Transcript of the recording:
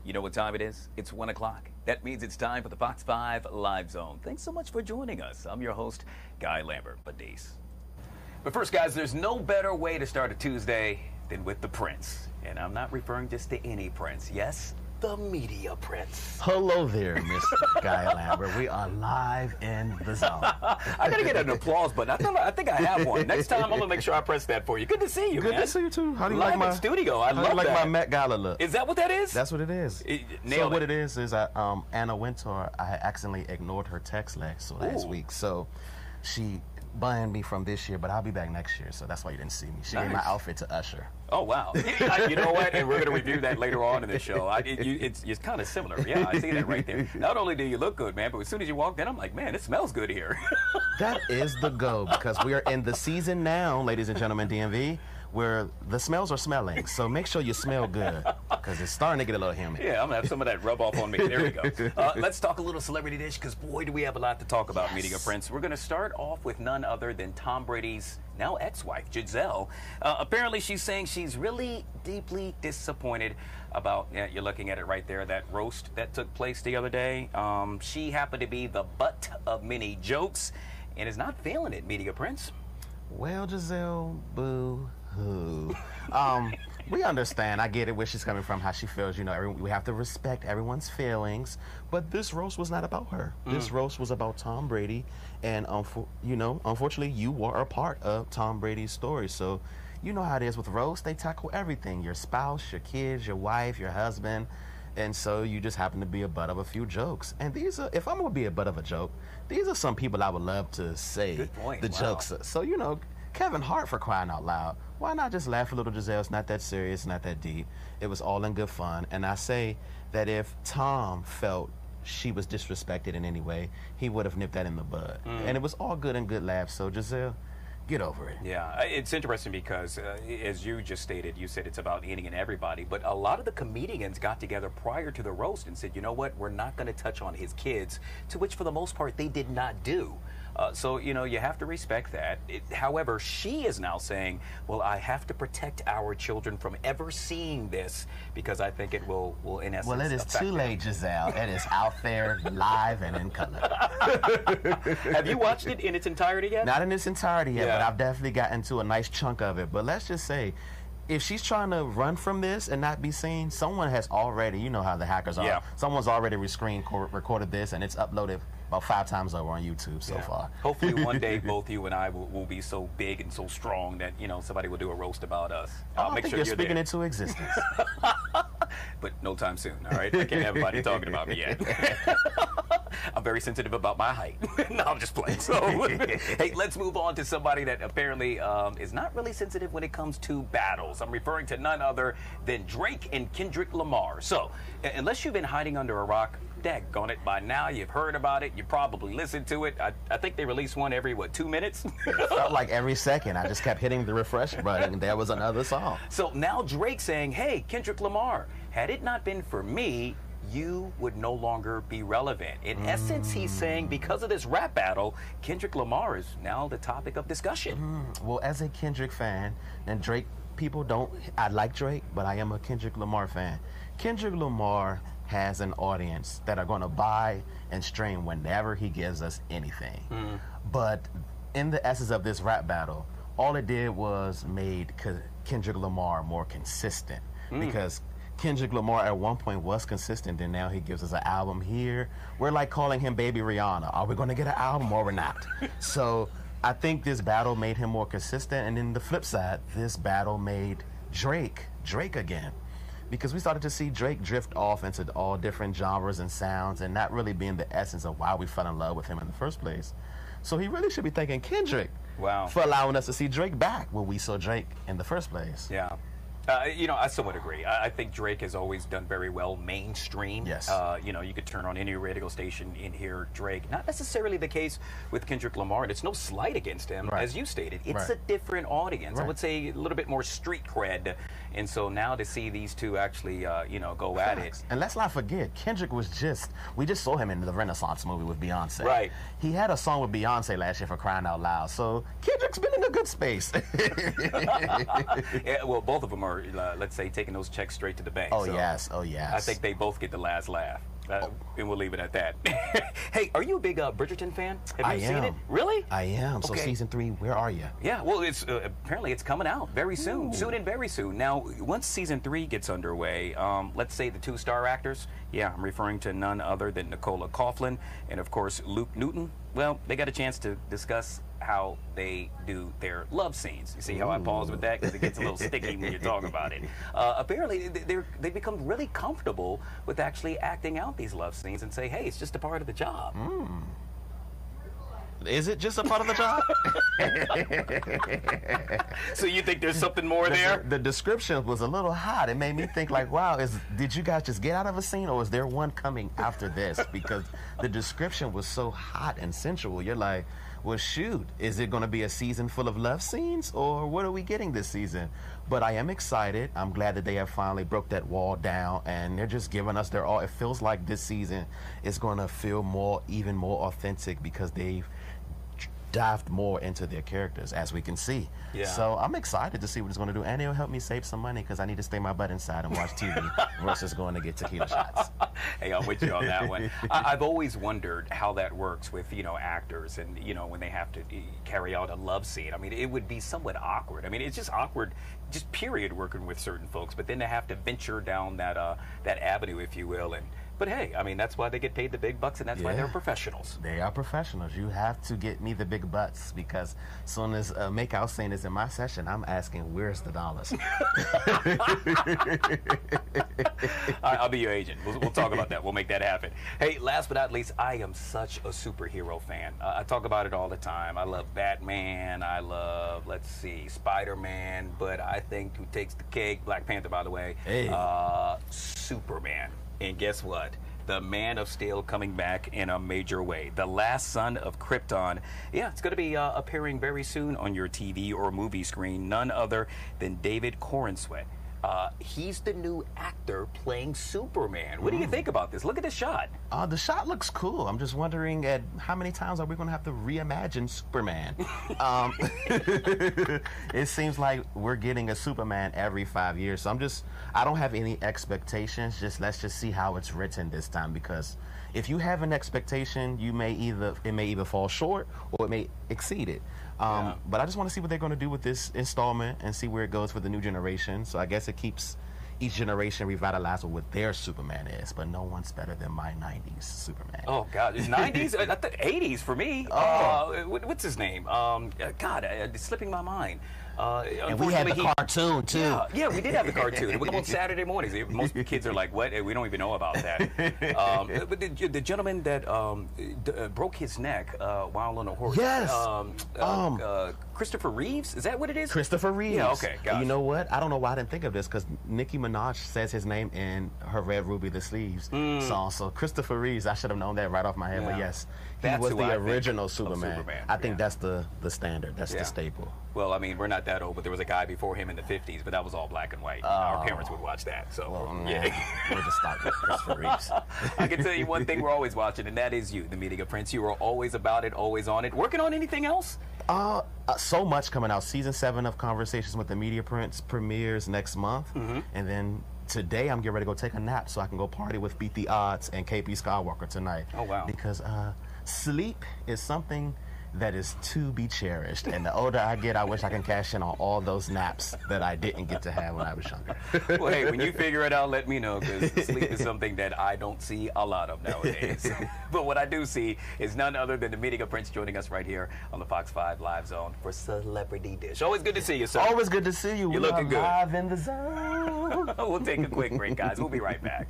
You know what time it is? It's 1 o'clock. That means it's time for the Fox 5 Live Zone. Thanks so much for joining us. I'm your host, Guy Lambert. But first, guys, there's no better way to start a Tuesday than with the Prince. And I'm not referring just to any Prince. Yes, the media Prince. Hello there, Mr. Guy Lambert. We are live in the zone. I gotta get an applause button. I think I have one. Next time, I'm gonna make sure I press that for you. Good to see you, man. Good to see you too. How do you live like my in studio? I love how do you like that. my Met Gala look? Is that what that is? That's what it is. What it is Anna Wintour. I accidentally ignored her text last week, so she banned me from this year, but I'll be back next year, so that's why you didn't see me. She gave my outfit to Usher. Oh, wow. You know what? And we're going to review that later on in the show. It's kind of similar. Yeah, I see that right there. Not only do you look good, man, but as soon as you walked in, I'm like, man, it smells good here. That is the go, because we are in the season now, ladies and gentlemen, DMV, where the smells are smelling. So make sure you smell good, because it's starting to get a little humid. Yeah, I'm going to have some of that rub off on me. There we go. Let's talk a little celebrity dish, because boy, do we have a lot to talk about, Media Prince. We're going to start off with none other than Tom Brady's now ex-wife, Giselle. Apparently, she's saying she's really deeply disappointed about, you're looking at it right there, that roast that took place the other day. She happened to be the butt of many jokes and is not feeling it, Media Prince. Well, Giselle, boo-hoo. We understand. I get it, where she's coming from, how she feels. You know, we have to respect everyone's feelings. But this roast was not about her. This roast was about Tom Brady. And, unfortunately, you were a part of Tom Brady's story. So, you know how it is with roast. They tackle everything. Your spouse, your kids, your wife, your husband. And so you just happen to be a butt of a few jokes. And these are, if I'm going to be a butt of a joke, these are some people I would love to say the jokes. So, you know, Kevin Hart, for crying out loud. Why not just laugh a little, Giselle? It's not that serious, not that deep. It was all in good fun. And I say that if Tom felt she was disrespected in any way, he would have nipped that in the bud. And it was all good and good laughs. So, Giselle, get over it. Yeah, it's interesting because, as you just stated, you said it's about any and everybody, but a lot of the comedians got together prior to the roast and said, you know what, we're not going to touch on his kids, to which for the most part they did not do. So, you know, you have to respect that. However, she is now saying, well, I have to protect our children from ever seeing this because I think it will in essence, well, it is too late, Giselle. It is out there live and in color. Have you watched it in its entirety yet? Not in its entirety yet, but I've definitely gotten to a nice chunk of it. But let's just say, if she's trying to run from this and not be seen, someone has already, you know how the hackers are, someone's already recorded this and it's uploaded about 5 times over on YouTube so far. Hopefully one day both you and I will be so big and so strong that, you know, somebody will do a roast about us. I'll make sure you're speaking into existence. But no time soon, all right? I can't have anybody talking about me yet. I'm very sensitive about my height. No, I'm just playing. So, hey, let's move on to somebody that apparently is not really sensitive when it comes to battles. I'm referring to none other than Drake and Kendrick Lamar. So, unless you've been hiding under a rock, daggone it, by now you've heard about it, you probably listened to it. I think they release one every, 2 minutes? It felt like every second. I just kept hitting the refresh button and there was another song. So now Drake saying, hey, Kendrick Lamar, had it not been for me, you would no longer be relevant. In essence, he's saying because of this rap battle, Kendrick Lamar is now the topic of discussion. Well, as a Kendrick fan, and Drake people don't, I like Drake, but I am a Kendrick Lamar fan. Kendrick Lamar has an audience that are going to buy and stream whenever he gives us anything. But in the essence of this rap battle, all it did was made Kendrick Lamar more consistent, because Kendrick Lamar at one point was consistent, and now he gives us an album here. We're like calling him Baby Rihanna. Are we going to get an album or we're not? So I think this battle made him more consistent, and then the flip side, this battle made Drake again. Because we started to see Drake drift off into all different genres and sounds and not really being the essence of why we fell in love with him in the first place. So he really should be thanking Kendrick for allowing us to see Drake back when we saw Drake in the first place. Yeah. You know, I somewhat agree. I think Drake has always done very well mainstream. Yes. You know, you could turn on any radio station and hear Drake. Not necessarily the case with Kendrick Lamar, and it's no slight against him, as you stated. It's a different audience. I would say a little bit more street cred. And so now to see these two actually, you know, go at it. And let's not forget, Kendrick was we just saw him in the Renaissance movie with Beyonce. Right. He had a song with Beyonce last year, for crying out loud. So Kendrick's been in a good space. Yeah, well, both of them are are, let's say, taking those checks straight to the bank. Oh, So yes. Oh, yes. I think they both get the last laugh. And we'll leave it at that. Hey, are you a big Bridgerton fan? Have you seen it? Really? I am. So Okay. season 3, where are you? Yeah, well, it's apparently it's coming out very soon, soon and very soon. Now, once season 3 gets underway, let's say the 2 star actors. Yeah, I'm referring to none other than Nicola Coughlan and, of course, Luke Newton. Well, they got a chance to discuss how they do their love scenes. You see how I pause with that because it gets a little sticky when you talk about it. Apparently, they've become really comfortable with actually acting out these love scenes and say, hey, it's just a part of the job. Is it just a part of the job? So you think there's something more there? The description was a little hot. It made me think like, wow, did you guys just get out of a scene or is there one coming after this? Because the description was so hot and sensual. You're like, well, shoot, is it going to be a season full of love scenes or what are we getting this season? But I am excited. I'm glad that they have finally broke that wall down and they're just giving us their all. It feels like this season is going to feel even more authentic because they've dived more into their characters, as we can see. Yeah. So I'm excited to see what it's going to do, and it'll help me save some money because I need to stay my butt inside and watch TV versus going to get tequila shots. Hey, I'm with you on that one. I've always wondered how that works with, actors and, when they have to carry out a love scene. I mean, it would be somewhat awkward. I mean, it's just awkward, just period, working with certain folks, but then to have to venture down that avenue, if you will, But hey, I mean, that's why they get paid the big bucks, and that's why they're professionals. They are professionals. You have to get me the big butts because as soon as a makeout scene is in my session, I'm asking, where's the dollars? I'll be your agent. We'll talk about that. We'll make that happen. Hey, last but not least, I am such a superhero fan. I talk about it all the time. I love Batman. I love, Spider-Man. But I think who takes the cake, Black Panther, by the way, Superman. And guess what? The Man of Steel coming back in a major way. The last son of Krypton. Yeah, it's going to be appearing very soon on your TV or movie screen. None other than David Corenswet. He's the new actor playing Superman. What do you think about this? Look at the shot. The shot looks cool. I'm just wondering at how many times are we going to have to reimagine Superman? It seems like we're getting a Superman every 5 years. So I don't have any expectations. Let's just see how it's written this time because if you have an expectation, it may either fall short or it may exceed it. But I just want to see what they're going to do with this installment and see where it goes for the new generation. So I guess it keeps each generation revitalized with what their Superman is. But no one's better than my 90s Superman. Oh, God. It's 90s? I thought 80s for me. What's his name? God, it's slipping my mind. And we had the cartoon, too. Yeah, we did have the cartoon. We go on Saturday mornings. Most kids are like, what? We don't even know about that. But the gentleman that broke his neck while on a horse. Yes. Christopher Reeves? Is that what it is? Christopher Reeves. Yeah, okay. Gotcha. You know what? I don't know why I didn't think of this because Nicki Minaj says his name in her Red Ruby the Sleeves song. So Christopher Reeves, I should have known that right off my head. But yes, he was the original Superman. I think that's the standard. That's the staple. Well, I mean, we're not that old, but there was a guy before him in the 50s, but that was all black and white. Our parents would watch that. So, we'll just start with Christopher Reeves. I can tell you one thing we're always watching, and that is you, the Media Prince. You are always about it, always on it. Working on anything else? So much coming out. Season 7 of Conversations with the Media Prince premieres next month. And then today I'm getting ready to go take a nap so I can go party with Beat the Odds and KP Skywalker tonight. Oh, wow. Because sleep is something that is to be cherished. And the older I get, I wish I can cash in on all those naps that I didn't get to have when I was younger. Well, hey, when you figure it out, let me know, because sleep is something that I don't see a lot of nowadays. But what I do see is none other than the Media Prince joining us right here on the Fox 5 Live Zone for Celebrity Dish. Always good to see you, sir. Always good to see you. You're looking good. Live in the zone. We'll take a quick break, guys. We'll be right back.